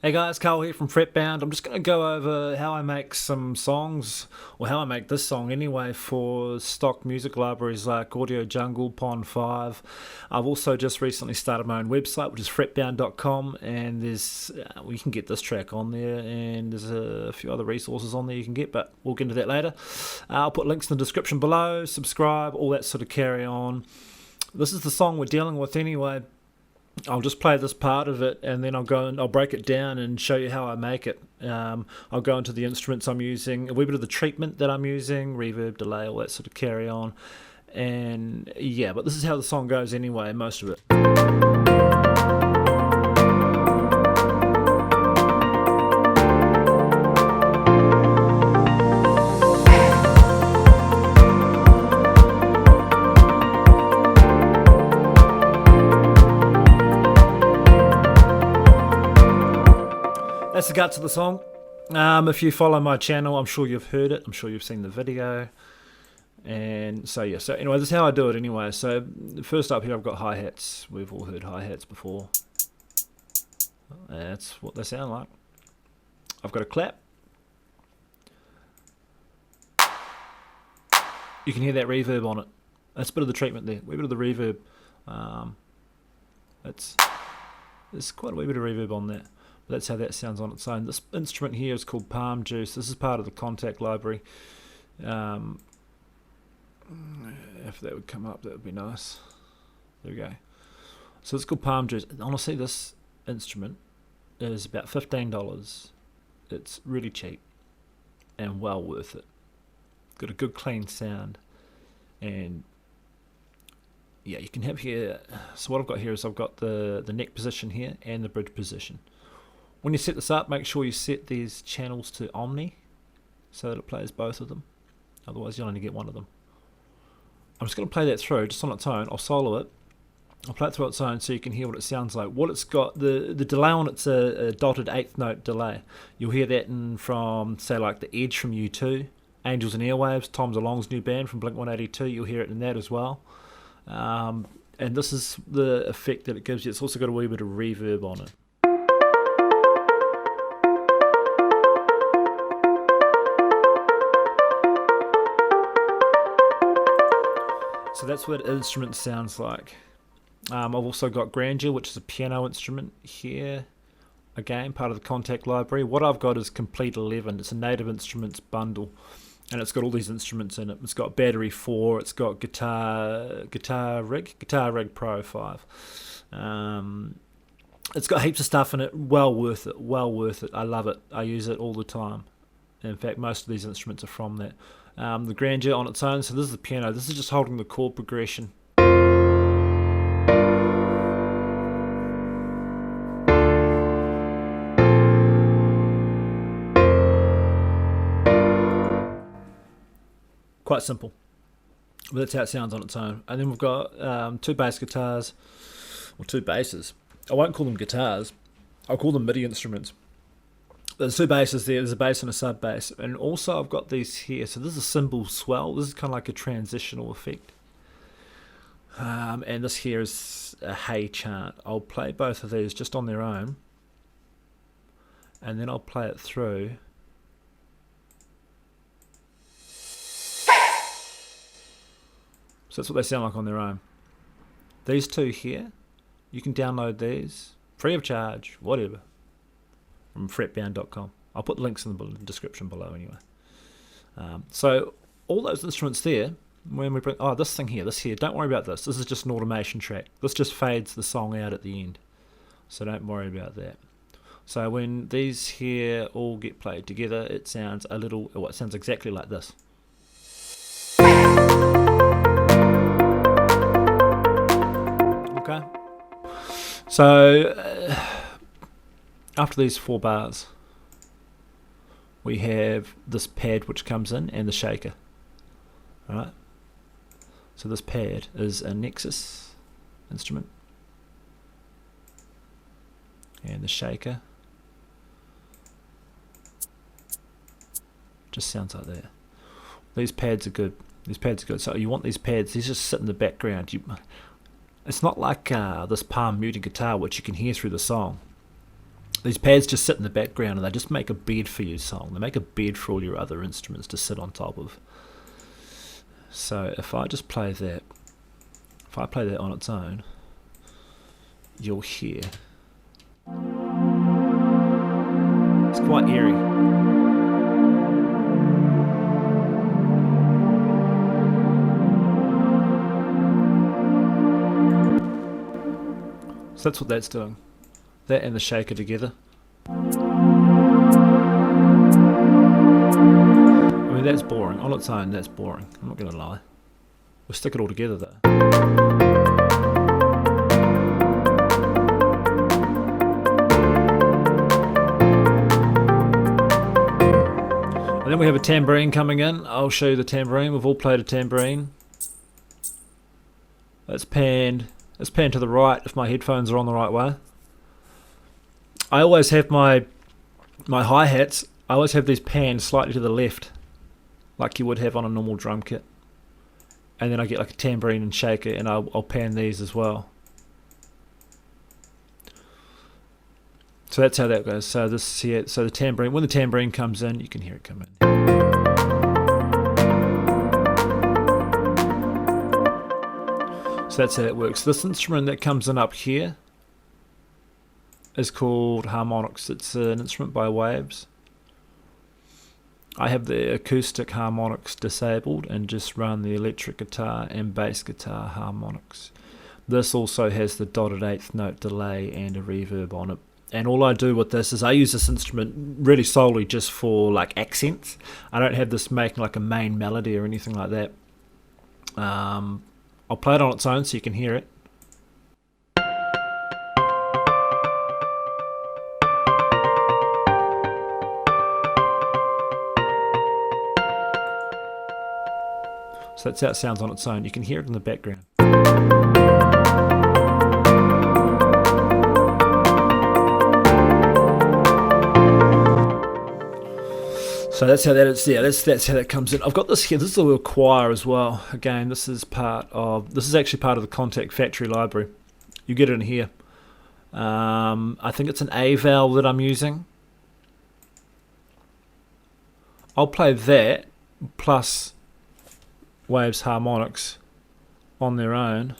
Hey guys, Carl here from Fretbound. I'm just going to go over how I make some songs, or how I make this song anyway, for stock music libraries like Audio Jungle, Pond 5. I've also just recently started my own website, which is fretbound.com, and you can get this track on there, and there's a few other resources on there you can get, but we'll get into that later. I'll put links in the description below, subscribe, all that sort of carry on. This is the song we're dealing with anyway. I'll just play this part of it, and then I'll break it down and show you how I make it. I'll go into the instruments I'm using, a wee bit of the treatment that I'm using, reverb, delay, all that sort of carry on. And yeah, but this is how the song goes anyway, most of it. That's the guts of the song. If you follow my channel, I'm sure you've heard it. I'm sure you've seen the video. And so yeah, so anyway, this is how I do it anyway. So first up here, I've got hi-hats. We've all heard hi-hats before. That's what they sound like. I've got a clap. You can hear that reverb on it. That's a bit of the treatment there. A wee bit of the reverb. There's quite a wee bit of reverb on that. That's how that sounds on its own. This instrument here is called Palm Juice. This is part of the Contact library. If that would come up, that would be nice. There we go. So it's called Palm Juice. Honestly, this instrument is about $15. It's really cheap and well worth it. Got a good clean sound. And yeah, you can have here, so what I've got here is I've got the neck position here and the bridge position. When you set this up, make sure you set these channels to Omni so that it plays both of them. Otherwise, you'll only get one of them. I'm just going to play that through just on its own. I'll solo it. I'll play it through its own so you can hear what it sounds like. What it's got, the delay on it's a dotted eighth note delay. You'll hear that from, say, like The Edge from U2, Angels and Airwaves, Tom DeLonge's new band from Blink-182. You'll hear it in that as well. And this is the effect that it gives you. It's also got a wee bit of reverb on it. So that's what an instrument sounds like. I've also got Grandeur, which is a piano instrument here. Again, part of the Contact library. What I've got is Komplete 11. It's a native instruments bundle. And it's got all these instruments in it. It's got Battery 4. It's got Guitar Rig Pro 5. It's got heaps of stuff in it. Well worth it. Well worth it. I love it. I use it all the time. In fact, most of these instruments are from that. The Grandeur on its own. So this is the piano. This is just holding the chord progression. Quite simple. But that's how it sounds on its own. And then we've got two bass guitars, or two basses. I won't call them guitars. I'll call them MIDI instruments. There's two basses there. There's a bass and a sub bass, and also I've got these here. So this is a cymbal swell. This is kind of like a transitional effect, and this here is a hey chant. I'll play both of these just on their own, and then I'll play it through. So that's what they sound like on their own. These two here, you can download these free of charge, whatever, from fretbound.com. I'll put links in the description below anyway. So all those instruments there, when we bring, this here, don't worry about this. This is just an automation track. This just fades the song out at the end. So don't worry about that. So when these here all get played together, it sounds it sounds exactly like this. Okay. So after these 4 bars, we have this pad which comes in and the shaker. Alright. So this pad is a Nexus instrument. And the shaker just sounds like that. These pads are good. So you want these pads, these just sit in the background. It's not like this palm muted guitar which you can hear through the song. These pads just sit in the background and they just make a bed for your song. They make a bed for all your other instruments to sit on top of. So if I just play that, if I play that on its own, you'll hear it's quite eerie. So that's what that's doing. That and the shaker together. I mean, that's boring. On its own, that's boring. I'm not going to lie. We'll stick it all together though. And then we have a tambourine coming in. I'll show you the tambourine. We've all played a tambourine. It's panned. It's panned to the right if my headphones are on the right way. I always have my hi-hats, I always have these panned slightly to the left, like you would have on a normal drum kit. And then I get like a tambourine and shaker, and I'll pan these as well. So that's how that goes. So this here, so the tambourine, when the tambourine comes in, you can hear it come in. So that's how it works. This instrument that comes in up here is called harmonics. It's an instrument by Waves. I have the acoustic harmonics disabled and just run the electric guitar and bass guitar harmonics. This also has the dotted eighth note delay and a reverb on it. And all I do with this is I use this instrument really solely just for like accents. I don't have this making like a main melody or anything like that. I'll play it on its own so you can hear it. So that's how it sounds on its own. You can hear it in the background. So that's how that is. Yeah, that's how that comes in. I've got this here. This is a little choir as well. Again, this is actually part of the Contact Factory library. You get it in here. I think it's an A valve that I'm using. I'll play that plus Waves harmonics on their own.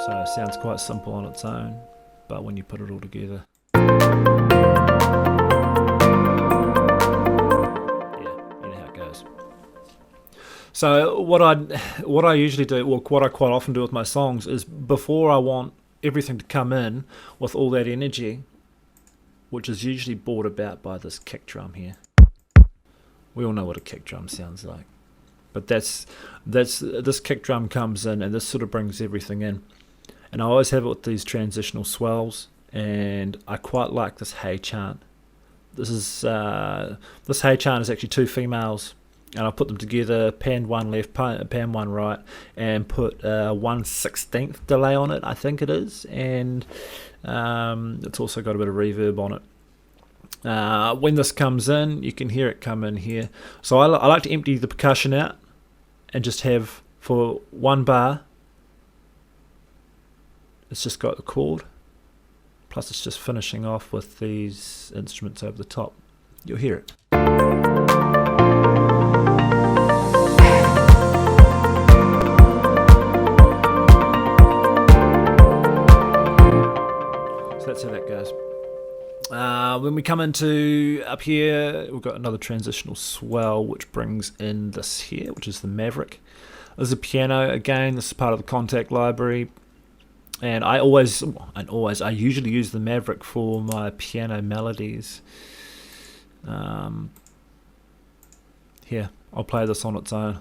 So it sounds quite simple on its own, but when you put it all together, yeah, you know how it goes. So what I usually do, or what I quite often do with my songs, is before I want everything to come in with all that energy, which is usually brought about by this kick drum here. We all know what a kick drum sounds like, but this kick drum comes in and this sort of brings everything in. And I always have it with these transitional swells, and I quite like this hey chant. This hey chant is actually two females, and I put them together, pan one left, pan one right, and put 1/16 delay on it, I think it is, and it's also got a bit of reverb on it. When this comes in, you can hear it come in here. So I like to empty the percussion out and just have, for one bar, it's just got the chord, plus it's just finishing off with these instruments over the top. You'll hear it. So that's how that goes. When we come into up here, we've got another transitional swell which brings in this here, which is the Maverick. There's a piano again. This is part of the Contact library. And I usually use the Maverick for my piano melodies. Here, I'll play this on its own.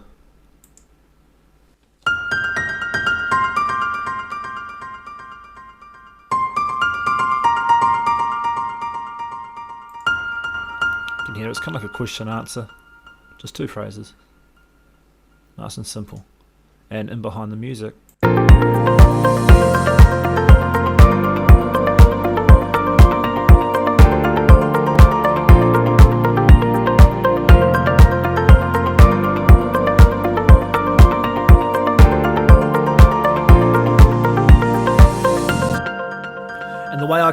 You can hear it's kind of like a question answer, just two phrases, nice and simple. And in behind the music,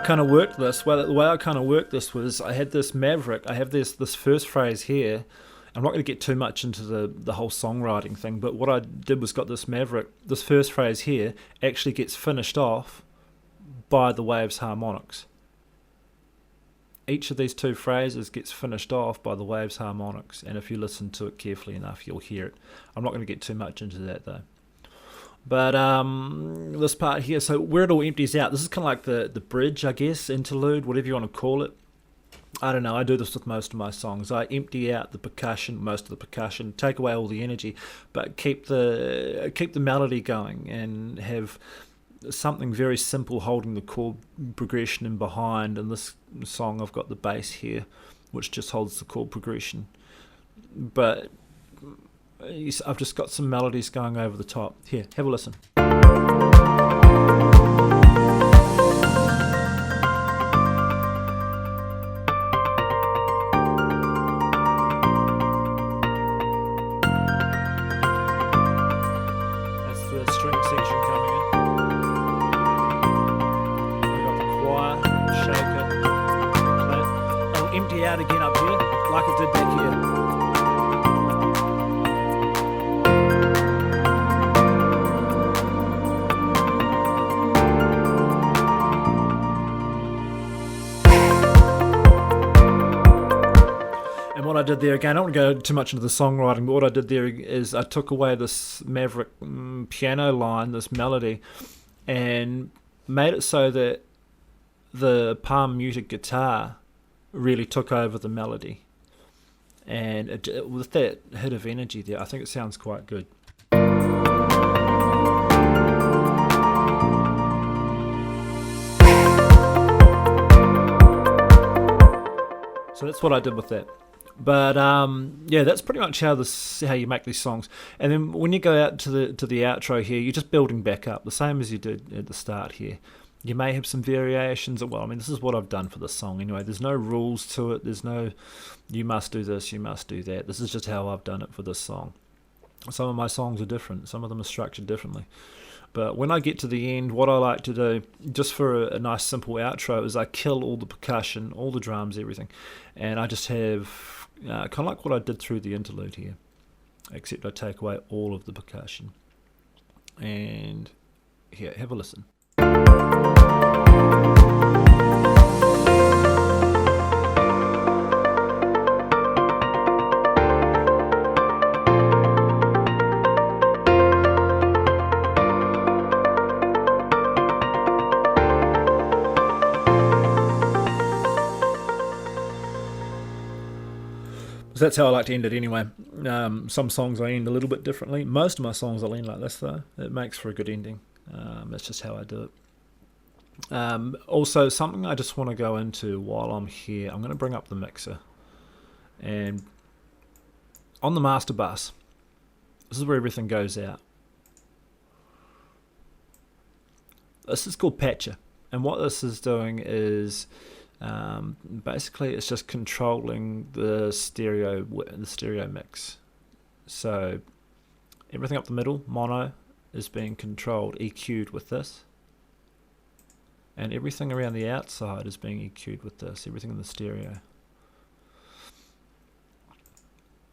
kind of worked this, the way I kind of worked this was I had this Maverick. I have this first phrase here. I'm not going to get too much into the whole songwriting thing, but what I did was got this Maverick. This first phrase here actually gets finished off by the Waves harmonics. Each of these two phrases gets finished off by the Waves harmonics, and if you listen to it carefully enough, you'll hear it. I'm not going to get too much into that though. But this part here, so where it all empties out, this is kind of like the bridge, I guess, interlude, whatever you want to call it. I don't know, I do this with most of my songs. I empty out the percussion, most of the percussion, take away all the energy, but keep the melody going and have something very simple holding the chord progression in behind. In this song I've got the bass here, which just holds the chord progression. But I've just got some melodies going over the top. Here, have a listen. That's the string section coming in. We've got the choir, shaker, clap. It'll empty out again up here, like it did back here. What I did there, again, I don't want to go too much into the songwriting, but what I did there is I took away this Maverick piano line, this melody, and made it so that the palm muted guitar really took over the melody. And with that hit of energy there, I think it sounds quite good. So that's what I did with that. But yeah, that's pretty much how you make these songs. And then when you go out to the outro here, you're just building back up, the same as you did at the start here. You may have some variations. Well, I mean, this is what I've done for this song anyway. There's no rules to it. There's no, you must do this, you must do that. This is just how I've done it for this song. Some of my songs are different. Some of them are structured differently. But when I get to the end, what I like to do, just for a nice simple outro, is I kill all the percussion, all the drums, everything. And I just have kind of like what I did through the interlude here, except I take away all of the percussion. And here, have a listen. So that's how I like to end it anyway. Some songs I end a little bit differently. Most of my songs I'll end like this though. It makes for a good ending. That's just how I do it. Also, something I just want to go into while I'm here, I'm going to bring up the mixer. And on the master bus, this is where everything goes out. This is called Patcher. And what this is doing is basically it's just controlling the stereo mix. So everything up the middle, mono, is being controlled, EQ'd with this, and everything around the outside is being EQ'd with this, everything in the stereo.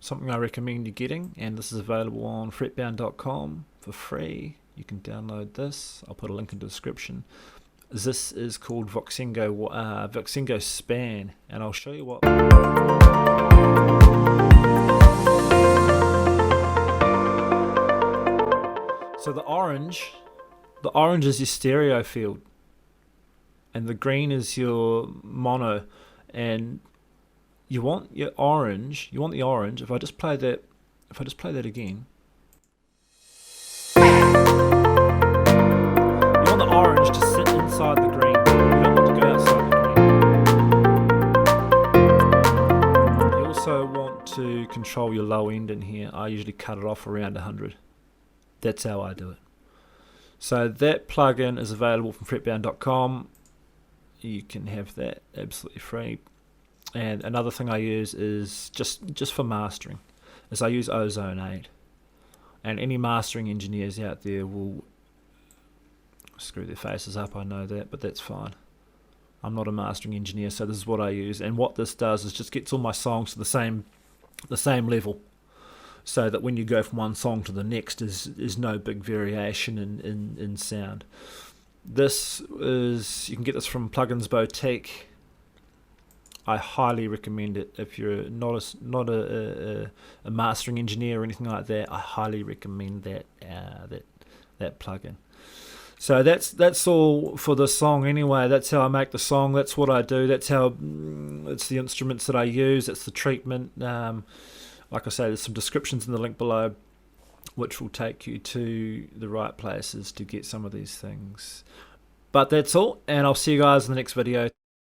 Something I recommend you getting, and this is available on fretbound.com for free. You can download this. I'll put a link in the description. This is called Voxengo Span, and I'll show you what. So the orange is your stereo field, and the green is your mono, and you want the orange. If I just play that again. You want the orange to sit inside the green. You don't want to go outside the green. You also want to control your low end in here. I usually cut it off around 100. That's how I do it. So that plugin is available from fretbound.com. You can have that absolutely free. And another thing I use is just for mastering, is I use Ozone 8. And any mastering engineers out there will screw their faces up, I know that, but that's fine. I'm not a mastering engineer, so this is what I use. And what this does is just gets all my songs to the same level, so that when you go from one song to the next is no big variation in sound. This is, you can get this from Plugins Boutique. I highly recommend it. If you're not a mastering engineer or anything like that, I highly recommend that plugin. So that's all for the song anyway. That's how I make the song. That's what I do. That's how it's the instruments that I use. It's the treatment. Like I say, there's some descriptions in the link below, which will take you to the right places to get some of these things. But that's all, and I'll see you guys in the next video.